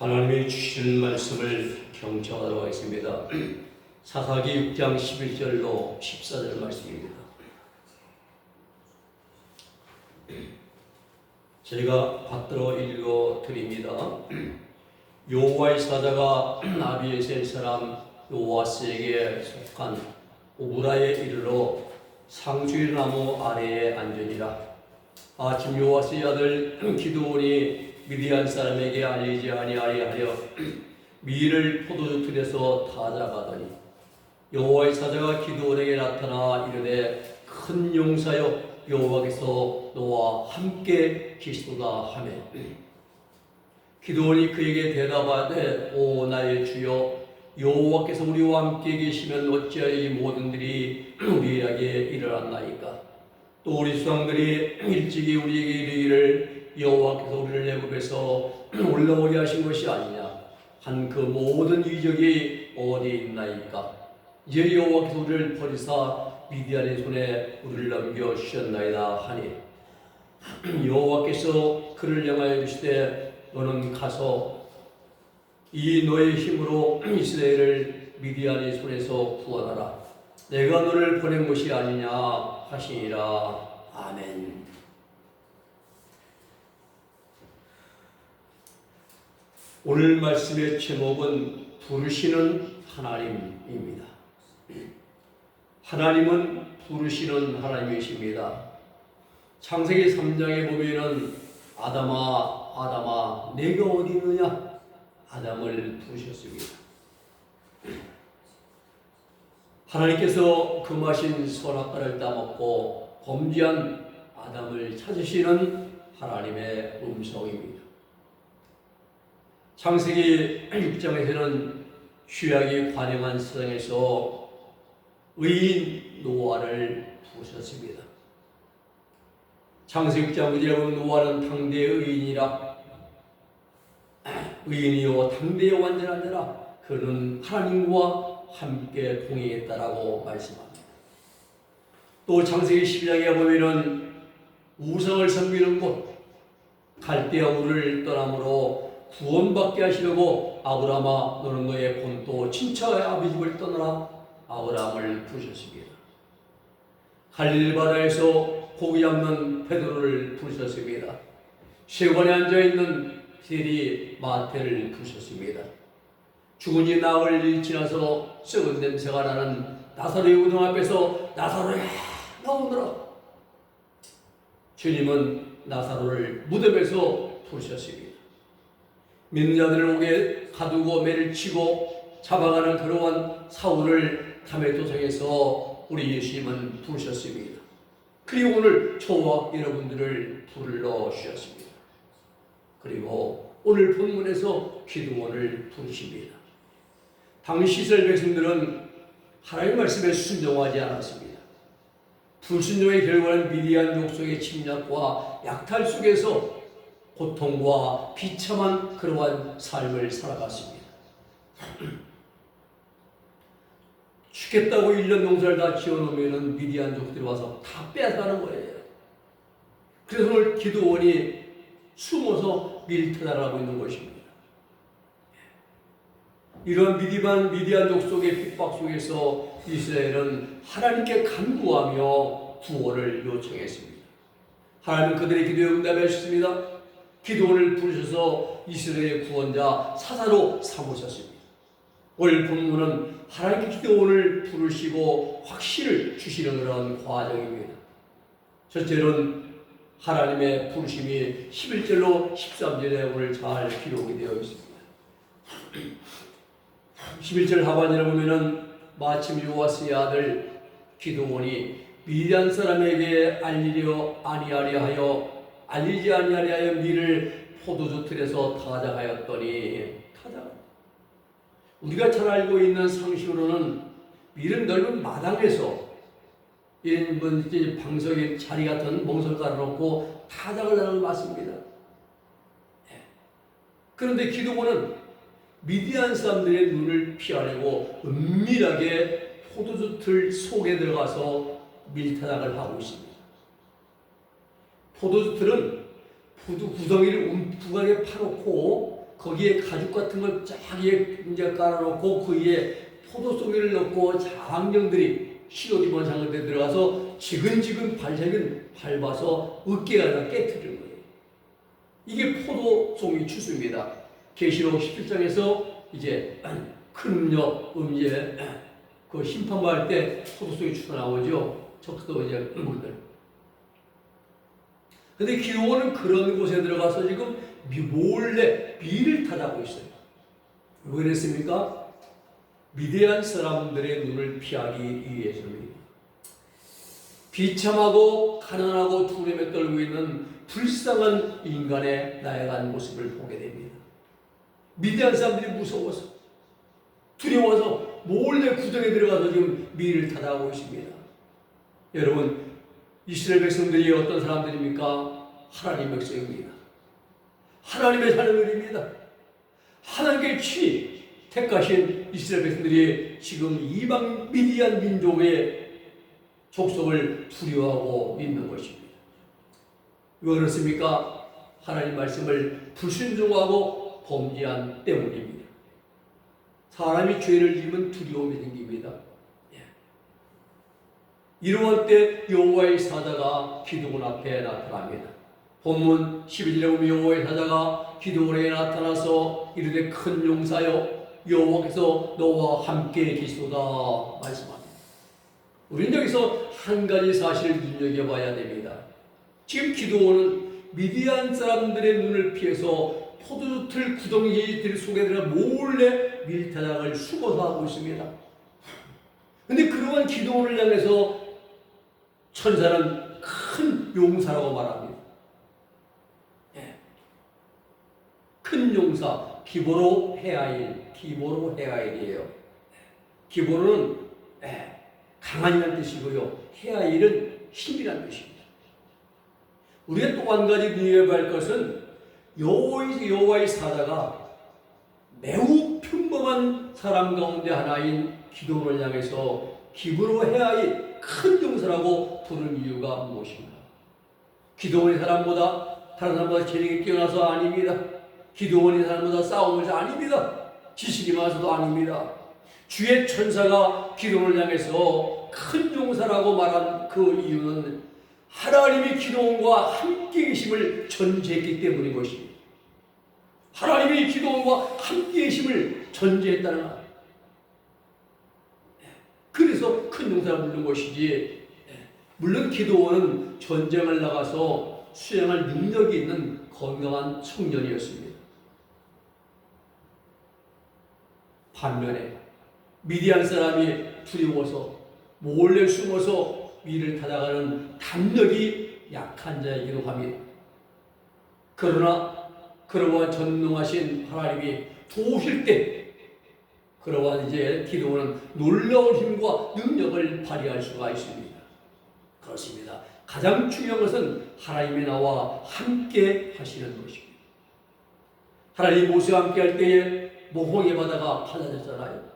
하나님이 주시는 말씀을 경청하도록 하겠습니다. 사사기 6장 11절로 14절 말씀입니다. 제가 받들어 읽어 드립니다. 여호와의 사자가 아비에셀 사람 요아스에게 속한 오브라에 이르러 상수리 나무 아래에 앉으니라. 아침 요아스의 아들 기드온이 미디안 사람에게 알리지 아니하려 미를 포도주 틀에서 타자가더니 여호와의 사자가 기드온에게 나타나 이르되 큰 용사여 여호와께서 너와 함께 계시도다 하매 기드온이 그에게 대답하되 오 나의 주여 여호와께서 우리와 함께 계시면 어찌하여 이 모든 일이 우리에게 일어났나이까. 또 우리 수상들이 일찍이 우리에게 이르기를 여호와께서 우리를 애굽에서 올라오게 하신 것이 아니냐 한 그 모든 이적이 어디 있나이까. 이제 여호와께서 우리를 버리사 미디안의 손에 우리를 넘겨 주셨나이다 하니 여호와께서 그를 향하여 이르시되 너는 가서 이 너의 힘으로 이스라엘을 미디안의 손에서 구원하라. 내가 너를 보낸 것이 아니냐 하시니라. 아멘. 오늘 말씀의 제목은 부르시는 하나님입니다. 하나님은 부르시는 하나님이십니다. 창세기 3장에 보면은 아담아 아담아 내가 어디 있느냐 아담을 부르셨습니다. 하나님께서 금하신 선악과를 따먹고 범죄한 아담을 찾으시는 하나님의 음성입니다. 창세기 6장에서는 죄악이 관영한 세상에서 의인 노아를 부르셨습니다. 창세기 6장 9절에 보면 노아는 당대의 의인이라 의인이요 당대의 완전한 자라 그는 하나님과 함께 동행했다라고 말씀합니다. 또 창세기 12장에 보면은 우상을 섬기는 곳 갈대아 우를 떠남으로 구원받게 하시려고 아브라함아 너는 너의 본토 친척의 아비 집을 떠나라 아브라함을 부르셨습니다. 갈릴리 바다에서 고기 잡는 베드로를 부르셨습니다. 쇠관에 앉아있는 세리 마태를 부르셨습니다. 죽은 지 나흘이 지나서 썩은 냄새가 나는 나사로의 우동 앞에서 나사로야 나오너라. 주님은 나사로를 무덤에서 부르셨습니다. 믿는 자들을 옥에 가두고 매를 치고 잡아가는 그러한 사울을 다메토성에서 우리 예수님은 부르셨습니다. 그리고 오늘 저와 여러분들을 불러 주셨습니다. 그리고 오늘 본문에서 기드온을 부르십니다. 당시 이스라엘 백성들은 하나님의 말씀에 순종하지 않았습니다. 불순종의 결과는 미디안 족속의 침략과 약탈 속에서 고통과 비참한 그러한 삶을 살아갔습니다. 죽겠다고 1년 농사를 다 지어놓으면 미디안 족들이 와서 다 빼앗아가는 거예요. 그래서 오늘 기드온이 숨어서 밀타당을 하고 있는 것입니다. 이런 미디안 족속의 핍박 속에서 이스라엘은 하나님께 간구하며 구원을 요청했습니다. 하나님은 그들의 기도에 응답하셨습니다. 기드온을 부르셔서 이스라엘의 구원자 사사로 삼으셨습니다. 오늘 본문은 하나님께 기드온을 부르시고 확신을 주시는 그런 과정입니다. 첫째는 하나님의 부르심이 11절로 13절에 오늘 잘 기록이 되어 있습니다. 11절 하반절에 보면은 마침 요아스의 아들 기드온이 미디안 사람에게 알리지 아니하려 하여 밀을 포도주 틀에서 타작하였더니 우리가 잘 알고 있는 상식으로는 밀은 넓은 마당에서 이런 방석에 자리 같은 몽설 깔아놓고 타작을 하는 걸 맞습니다. 그런데 기드온은 미디안 사람들의 눈을 피하려고 은밀하게 포도주 틀 속에 들어가서 밀타작을 하고 있습니다. 포도주 틀은 포도 구덩이를 움푹하게 파놓고 거기에 가죽 같은 걸 쫙 이제 깔아놓고 그 위에 포도송이를 넣고 장정들이 시옷 입은 장정들이 들어가서 지근지근 발색은 밟아서 어깨가 다 깨트리는 거예요. 이게 포도송이 추수입니다. 계시록 17장에서 이제 큰 음녀 그 심판받을 때 포도송이 추수 나오죠. 적도 이제 분들. 근데 기도원은 그런 곳에 들어가서 지금 몰래 비를 타다고 있어요. 왜 그랬습니까? 미디안 사람들의 눈을 피하기 위해서입니다. 비참하고 가난하고 두려움에 떨고 있는 불쌍한 인간의 나아간 모습을 보게 됩니다. 미디안 사람들이 무서워서 두려워서 몰래 구덩이에 들어가서 지금 미를 타다하고 있습니다. 여러분, 이스라엘 백성들이 어떤 사람들입니까? 하나님의 백성입니다. 하나님의 자녀들입니다. 하나님께 친히 택하신 이스라엘 백성들이 지금 이방 미디안 민족의 족속을 두려워하고 있는 것입니다. 왜 그렇습니까? 하나님 말씀을 불순종하고 범죄한 때문입니다. 사람이 죄를 지으면 두려움이 생깁니다. 이러한 때 여호와의 사자가 기드온 앞에 나타납니다. 본문 11절에 보면 여호와의 사자가 기드온에게 나타나서 이르되 큰 용사여 여호와께서 너와 함께 계시도다 말씀합니다. 우리는 여기서 한 가지 사실을 눈여겨봐야 됩니다. 지금 기드온은 미디안 사람들의 눈을 피해서 포도틀 구덩이들 속에 들어 몰래 밀타작을 숨어서 하고 있습니다. 그런데 그러한 기드온을 향해서 천사는 큰 용사라고 말합니다. 큰 용사, 기보로 헤아일이에요. 기보로는 강한이라는 뜻이고요. 헤아일은 힘이라는 뜻입니다. 우리가 또 한 가지 눈여겨야 할 것은 여호와의 사자가 매우 평범한 사람 가운데 하나인 기드온을 향해서 기브로 헤아일 큰 용사라고 부르는 이유가 무엇인가? 기드온이 사람보다 다른 사람보다 재능이 뛰어나서 아닙니다. 기드온이 사람보다 싸움을 아닙니다. 지식이 많아서도 아닙니다. 주의 천사가 기드온을 향해서 큰 용사라고 말한 그 이유는 하나님이 기드온과 함께 계심을 전제했기 때문인 것입니다. 하나님이 기드온과 함께 계심을 전제했다는 말. 그래서 큰 용사를 부른 것이지, 물론 기드온은 전쟁을 나가서 수행할 능력이 있는 건강한 청년이었습니다. 반면에 미디안 사람이 두려워서 몰래 숨어서 위를 타다가는 담력이 약한 자이기도 합니다. 그러나 그러한 전능하신 하나님이 도우실 때 그러한 이제 기도는 놀라운 힘과 능력을 발휘할 수가 있습니다. 그렇습니다. 가장 중요한 것은 하나님이 나와 함께 하시는 것입니다. 하나님이 모세와 함께 할 때에 모홍의 바다가 갈라졌잖아요.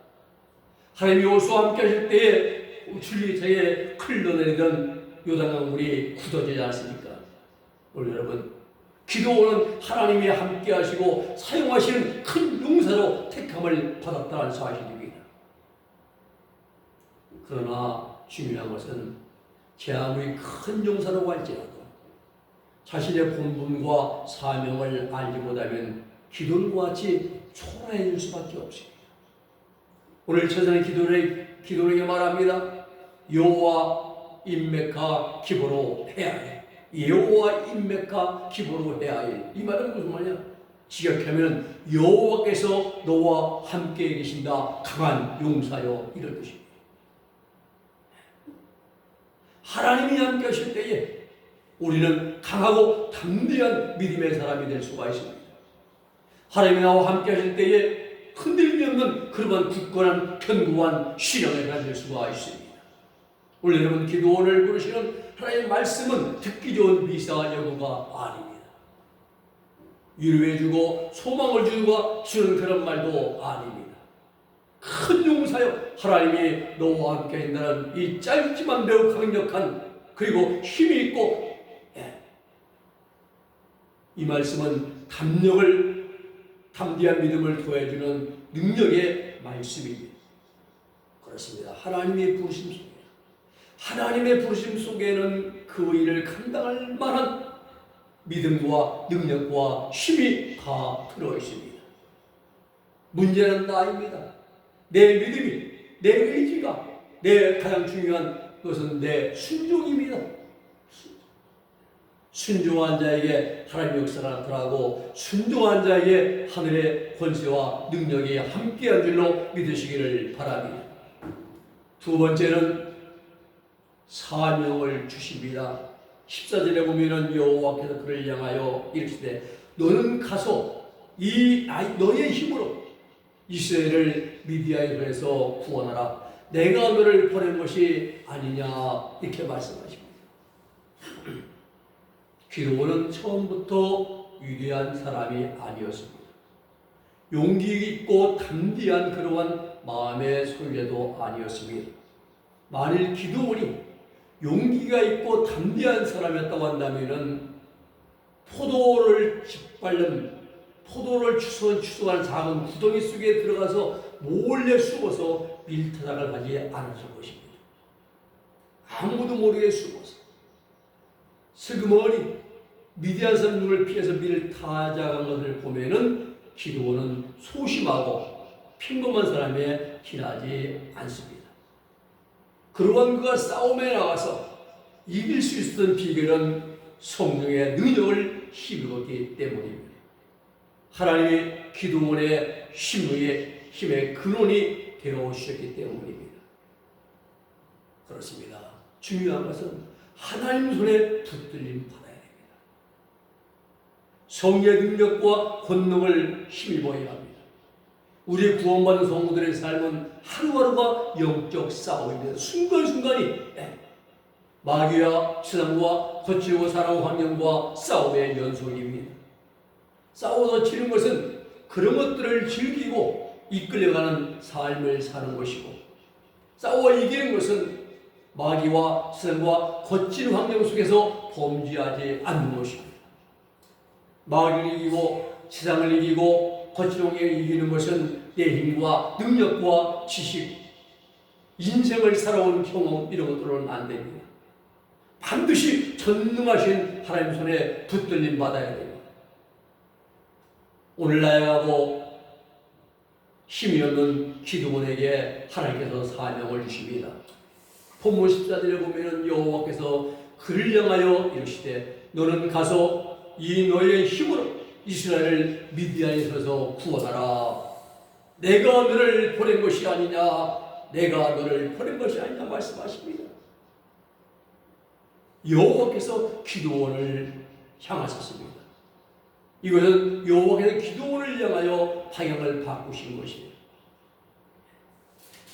하나님이 여호수아와 함께 하실 때에 줄기차게 흘러내리던 요단강물이 굳어지지 않습니까? 오늘 여러분, 기도는 하나님이 함께 하시고 사용하시는 큰 용사로 택함을 받았다는 사실입니다. 그러나 중요한 것은 제 아무리 큰 용사라고 할지라도 자신의 본분과 사명을 알지 못하면 기도와 같이 초라해질 수밖에 없습니다. 오늘 천사는 기도에게 말합니다. 여호와 인맥하 기보로 헤아해. 여호와 인맥하 기보로 헤아해. 이 말은 무슨 말이냐? 직역하면 여호와께서 너와 함께 계신다. 강한 용사여. 이런 뜻입니다. 하나님이 함께 하실 때에 우리는 강하고 담대한 믿음의 사람이 될 수가 있습니다. 하나님이 나와 함께 하실 때에 흔들림이 없는 그러한 굳건한 견고한 신앙을 가질 수가 있습니다. 오늘 여러분 기도원을 부르시는 하나님의 말씀은 듣기 좋은 미사 여구가 아닙니다. 위로해주고 소망을 주는 그런 말도 아닙니다. 큰 용사여, 하나님이 너와 함께 한다는 이 짧지만 매우 강력한 그리고 힘이 있고 이 말씀은 담력을 담대한 믿음을 더해주는 능력의 말씀입니다. 그렇습니다. 하나님의 부르심 속에는 그 일을 감당할 만한 믿음과 능력과 힘이 다 들어있습니다. 문제는 나입니다. 내 믿음이, 내 의지가, 내 가장 중요한 것은 내 순종입니다. 순종한 자에게 하나님의 역사가 나타나고 순종한 자에게 하늘의 권세와 능력이 함께한 줄로 믿으시기를 바랍니다. 두 번째는 사명을 주십니다. 14절에 보면은 여호와께서 그를 향하여 이르시되 너는 가서 너의 힘으로 이스라엘을 미디안의 손에서 구원하라. 내가 너를 보낸 것이 아니냐 이렇게 말씀하십니다. 기드온은 처음부터 위대한 사람이 아니었습니다. 용기 있고 담대한 그러한 마음의 소유자도 아니었습니다. 만일 기드온이 용기가 있고 담대한 사람이었다고 한다면 포도를 추수한 작은 구덩이 속에 들어가서 몰래 숨어서 밀타작을 하지 않았을 것입니다. 아무도 모르게 숨어서 슬그머니 미디안 사람들을 피해서 밀타작한 것을 보면은 기드온은 소심하고 평범한 사람에 지나지 않습니다. 그러한 그가 싸움에 나가서 이길 수 있었던 비결은 성령의 능력을 힘입었기 때문입니다. 하나님이 기드온의 힘의 근원이 되어주셨기 때문입니다. 그렇습니다. 중요한 것은 하나님 손에 붙들림 받아야 됩니다. 성령의 능력과 권능을 힘입어야 합니다. 우리 구원받은 성도들의 삶은 하루하루가 영적 싸움입니다. 순간순간이 마귀와 세상과 거칠고 살아온 환경과 싸움의 연속입니다. 싸워서 치는 것은 그런 것들을 즐기고 이끌려가는 삶을 사는 것이고, 싸워 이기는 것은 마귀와 세상과 거친 환경 속에서 범죄하지 않는 것입니다. 마귀를 이기고 세상을 이기고 거친 환경을 이기는 것은 내 힘과 능력과 지식, 인생을 살아온 경험 이런 것들로는 안 됩니다. 반드시 전능하신 하나님 손에 붙들림 받아야 됩니다. 오늘 나아가고 힘이 없는 기드온에게 하나님께서 사명을 주십니다. 본문 14절에 보면 여호와께서 그를 향하여 이르시되 너는 가서 이 너의 힘으로 이스라엘을 미디안에 서서 구원하라. 내가 너를 보낸 것이 아니냐, 내가 너를 보낸 것이 아니냐 말씀하십니다. 여호와께서 기드온을 향하셨습니다. 이것은 여호와께서 기드온을 향하여 방향을 바꾸신 것입니다.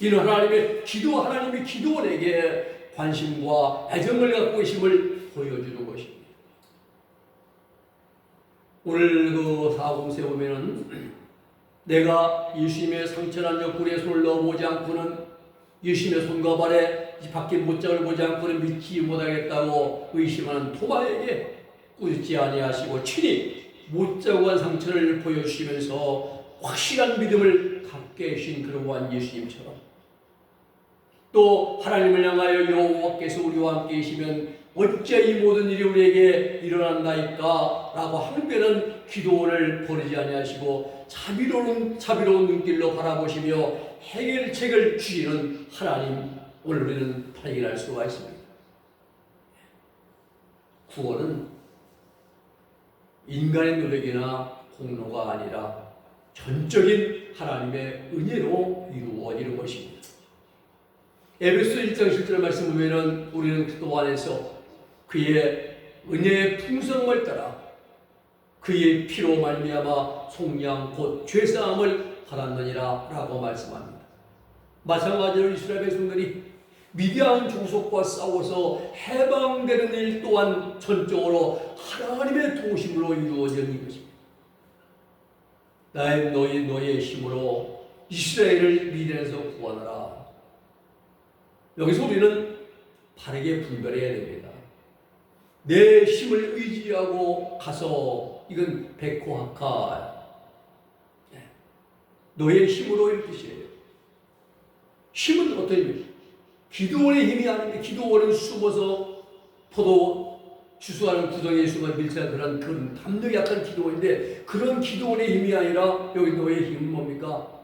이는 하나님이 기드온에게 관심과 애정을 갖고 계심을 보여주는 것입니다. 오늘 그 사공세 보면은 내가 예수님의 상처난 옆구리에 손을 넣어보지 않고는, 예수님의 손과 발에 박힌 못장을 보지 않고는 믿지 못하겠다고 의심하는 토마에게 꾸짖지 아니하시고 친히 못자국한 상처를 보여주시면서 확실한 믿음을 갖게 하신 그러한 예수님처럼, 또 하나님을 향하여 여호와께서 우리와 함께 계시면 어찌 이 모든 일이 우리에게 일어난다이까 라고 항변한 기도를 버리지 아니하시고 자비로운 눈길로 바라보시며 해결책을 주시는 하나님, 오늘 우리는 발견할 수가 있습니다. 구원은 인간의 노력이나 공로가 아니라 전적인 하나님의 은혜로 이루어지는 것입니다. 에베소 1장 10절 말씀 보면은 우리는 그리스도 안에서 그의 은혜의 풍성을 따라 그의 피로 말미암아 속량 곧 죄사함을 받았느니라 라고 말씀합니다. 마찬가지로 이스라엘 백성들이 미디안 종속과 싸워서 해방되는 일 또한 전적으로 하나님의 도심으로 이루어지는 것입니다. 너의 힘으로 이스라엘을 미디안에서 구원하라. 여기서 우리는 바르게 분별해야 됩니다. 내 힘을 의지하고 가서 이건 백호학화, 너의 힘으로 이런 뜻이에요. 힘은 어떤 힘이에요? 기도원의 힘이 아닌데 기도원은 숨어서 포도 주수하는 구덩이에 숨어 밀착한 그런 담력이 약한 기도원인데 그런 기도원의 힘이 아니라 여기 너의 힘은 뭡니까?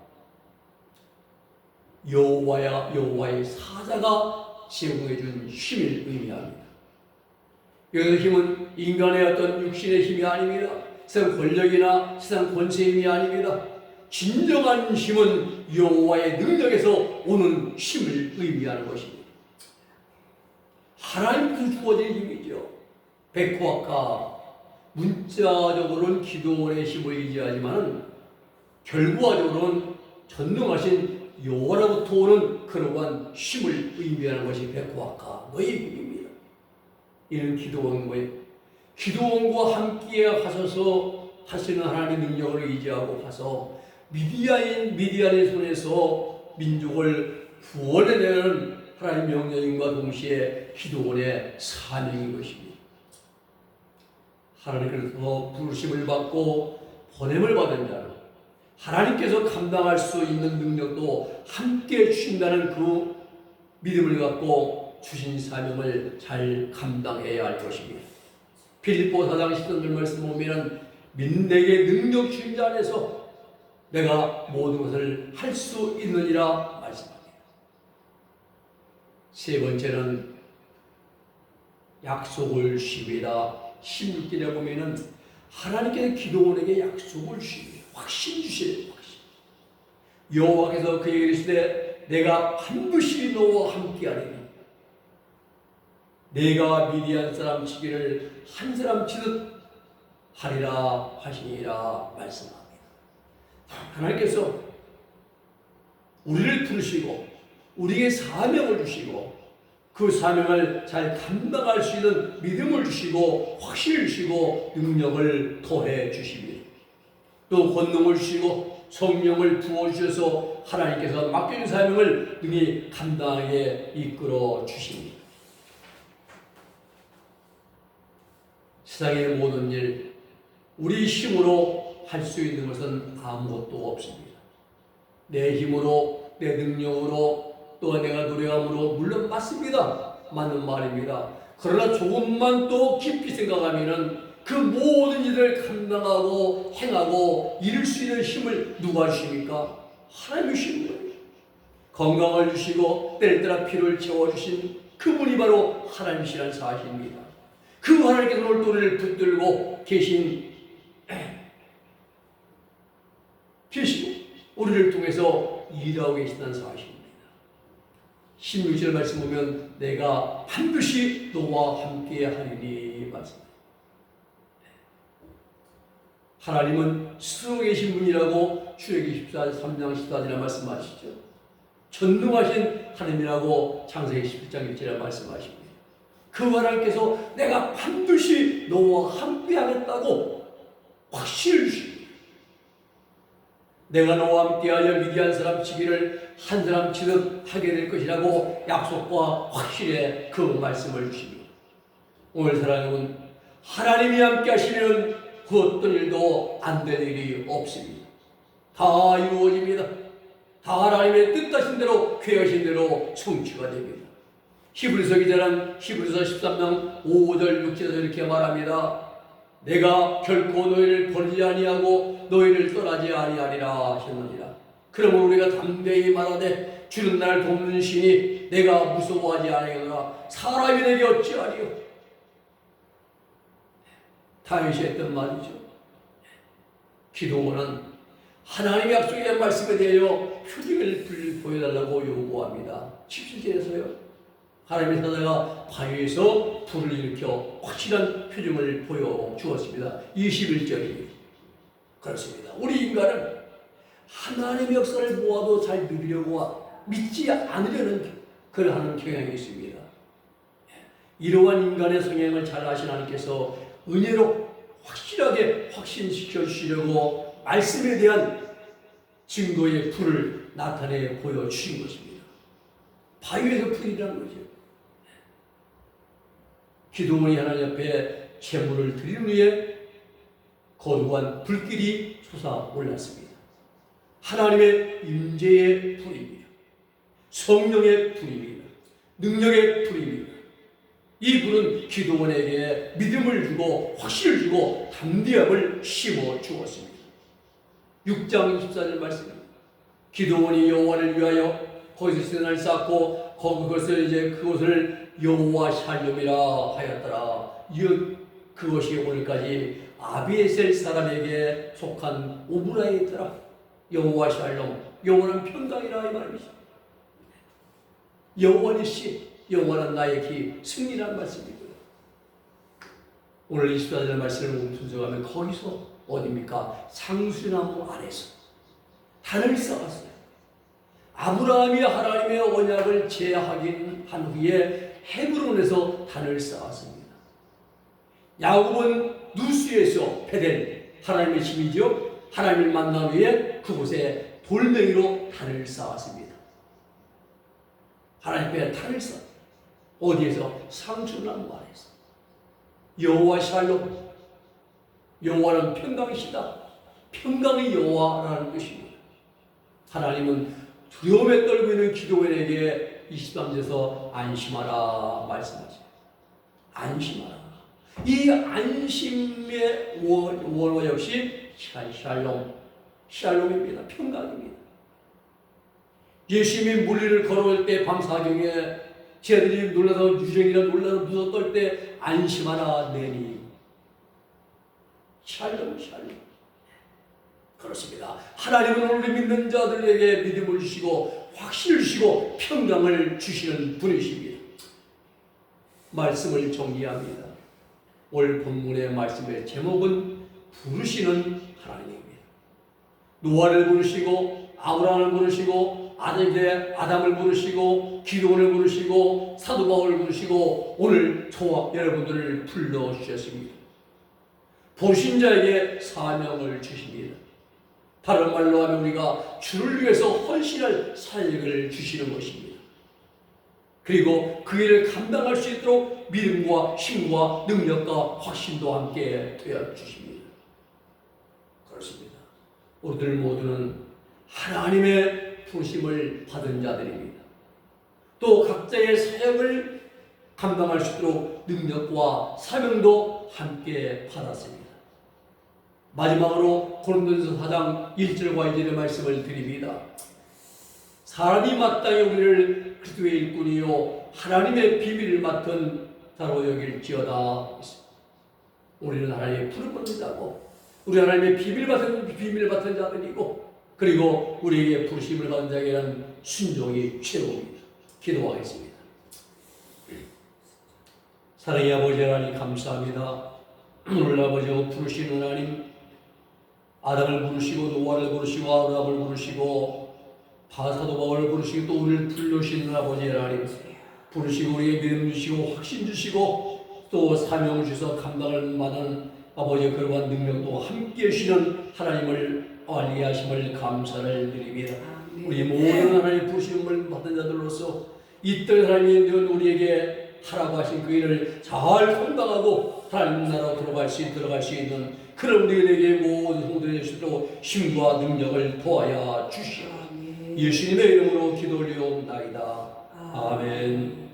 여호와의 사자가 제공해 준 힘을 의미합니다. 여기서 힘은 인간의 어떤 육신의 힘이 아닙니다. 세상 권력이나 세상 권세의 힘이 아닙니다. 진정한 힘은 여호와의 능력에서 오는 힘을 의미하는 것입니다. 하나님께서 주어진 힘이죠. 백호학가 문자적으로는 기도원의 힘을 의지하지만 결과적으로는 전능하신 여호와로부터 오는 그러한 힘을 의미하는 것이 백호학가 너의 힘입니다. 이는 기도원과의 기도원과 함께 하셔서 하시는 하나님의 능력을 의지하고 가서 미디안의 손에서 민족을 구원해내는 하나님의 명령과 동시에 기도원의 사명인 것입니다. 하나님께서 부르심을 받고 보냄을 받은 자는 하나님께서 감당할 수 있는 능력도 함께 주신다는 그 믿음을 갖고 주신 사명을 잘 감당해야 할 것입니다. 빌립보 4장 13절 말씀 보면 믿는 내게 능력 주신 자 안에서 내가 모든 것을 할 수 있느니라 말씀합니다. 세 번째는 약속을 주십니다. 16절에 보면은 하나님께서 기도원에게 약속을 주십니다. 확신 주세요. 확신. 여호와께서 그에게 이르시되 내가 반드시 너와 함께하리니 내가 미디안 사람 치기를 한 사람 치듯 하리라 하시니라 말씀합니다. 하나님께서 우리를 부르시고 우리에게 사명을 주시고 그 사명을 잘 감당할 수 있는 믿음을 주시고 확신을 주시고 능력을 더해 주십니다. 또 권능을 주시고 성령을 부어주셔서 하나님께서 맡겨진 사명을 능히 감당하게 이끌어 주십니다. 세상의 모든 일 우리 힘으로 할 수 있는 것은 아무것도 없습니다. 내 힘으로 내 능력으로 또 내가 노력함으로 물론 맞습니다. 맞는 말입니다. 그러나 조금만 또 깊이 생각하면은 그 모든 일을 감당하고 행하고 이룰 수 있는 힘을 누가 주십니까? 하나님이 주신 거예요. 건강을 주시고 때를 따라 피를 채워주신 그분이 바로 하나님이시라는 사실입니다. 그 하나님께서 오늘 또 우리를 붙들고 계시고 우리를 통해서 일하고 계신다는 사실입니다. 16절 말씀 보면 내가 반드시 너와 함께 하리니 말씀입니다. 하나님은 스스로 계신 분이라고 출애굽기 3장 14절에 말씀하시죠. 전능하신 하나님이라고 창세기 11장 1절에 말씀하십니다. 그 하나님께서 내가 반드시 너와 함께 하겠다고 확신을 주십니다. 내가 너와 함께하여 미디안 사람 치기를 한 사람 치듯 하게 될 것이라고 약속과 확신의 그 말씀을 주십니다. 오늘 사랑하는 하나님이 함께 하시면 그 어떤 일도 안 될 일이 없습니다. 다 이루어집니다. 다 하나님의 뜻하신 대로 계획하신 대로 성취가 됩니다. 히브리서 기자는 히브리서 13장 5절 6절에서 이렇게 말합니다. 내가 결코 너희를 버리지 아니하고 너희를 떠나지 아니하리라 하셨느니라. 그러므로 우리가 담대히 말하되 주는 날 돕는 신이 내가 무서워하지 아니하노라. 사람이 내게 어찌하리요. 다윗이 했던 말이죠. 기도원은 하나님의 약속에 대한 말씀에 대하여 표징을 보여달라고 요구합니다. 17절에서요. 하나님의 사자가 바위에서 불을 일으켜 확실한 표징을 보여주었습니다. 21절입니다. 그렇습니다. 우리 인간은 하나님의 역사를 보아도 잘 믿으려고 믿지 않으려는 그러한 경향이 있습니다. 이러한 인간의 성향을 잘 아신 하나님께서 은혜로 확실하게 확신시켜 주시려고 말씀에 대한 증거의 불을 나타내 보여주신 것입니다. 바위에서 불이라는 거죠. 기도원이 하나님 앞에 제물을 드리는 후에 거룩한 불길이 솟아올랐습니다. 하나님의 임재의 불입니다. 성령의 불입니다. 능력의 불입니다. 이 불은 기도원에게 믿음을 주고 확신을 주고 담대함을 심어 주었습니다. 6장 24절 말씀입니다. 기도원이 여호와를 위하여 거기서 신을 쌓고 그것을 여호와 샬롬이라 하였더라. 그것이 오늘까지 아비에셀 사람에게 속한 오브라에 있더라. 여호와 샬롬, 여호와는 평강이라 이 말입니다. 여호와는 시, 여호와는 나의 기, 승리라는 말씀이고요. 오늘 24절 말씀을 분석하면 거기서 어디입니까? 상수나무 아래서 단을 쌓았어요. 아브라함이 하나님의 언약을 제하긴 한 후에 헤브론에서 단을 쌓았습니다. 야곱은 누수에서 베델, 하나님의 집이죠. 하나님을 만난 후에 그곳에 돌멩이로 단을 쌓았습니다. 하나님의 단을 쌓았습니다. 어디에서? 상수나무 아래서. 여호와 샬롬, 여호와는 평강이시다. 평강의 여호와라는 것입니다. 하나님은 두려움에 떨고 있는 기도원에게 23절에서 안심하라 말씀하세요. 안심하라. 이 안심의 원어 역시 샬롬입니다. 평강입니다. 예수님이 물리를 걸어올 때 밤사경에 제들이 놀라서 유정이나 놀라서 무서 떨 때 안심하라 내니 샬롬. 그렇습니다. 하나님은 오늘 믿는 자들에게 믿음을 주시고 확신을 주시고 평강을 주시는 분이십니다. 말씀을 정리합니다. 오늘 본문의 말씀의 제목은 부르시는 하나님입니다. 노아를 부르시고 아브라함을 부르시고 아담을 부르시고 기도원을 부르시고 사도 바울을 부르시고 오늘 저와 여러분들을 불러주셨습니다. 부르신 자에게 사명을 주십니다. 다른 말로 하면 우리가 주를 위해서 헌신할 사역을 주시는 것입니다. 그리고 그 일을 감당할 수 있도록 믿음과 힘과 능력과 확신도 함께 되어 주십니다. 그렇습니다. 우리들 모두는 하나님의 부르심을 받은 자들입니다. 또 각자의 사역을 감당할 수 있도록 능력과 사명도 함께 받았습니다. 마지막으로 고린도전서 4장 1절과 2절의 말씀을 드립니다. 사람이 마땅히 우리를 그리스도의 일꾼이요 하나님의 비밀을 맡은 자로 여길지어다. 우리는 하나님의 부름받는 자고 우리 하나님의 비밀을 맡은 자들이고 그리고 우리에게 부르심을 받은 자에게는 순종이 최고입니다. 기도하겠습니다. 사랑의 아버지 하나님 감사합니다. 오늘 아버지와 부르시는 하나님 아담을 부르시고 노아를 부르시고 아브라함을 부르시고 사도 바울을 부르시고 또 우리를 불러주시는 아버지 하나님 부르시고 우리에게 믿음 주시고 확신 주시고 또 사명을 주셔서 감당할 만한 아버지의 그러한 능력도 함께 주시는 하나님을 알리하심을 감사를 드립니다. 우리 모든 하나님의 부르심을 받은 자들로서 이때 하나님이 우리에게 하라고 하신 그 일을 잘 감당하고 하나님 나라로 들어갈 수 있는 그런 우리에게 모든 성도의 수도 힘과 능력을 도하여 주시옵소서. 예수님의 이름으로 기도 올리옵나이다. 아멘.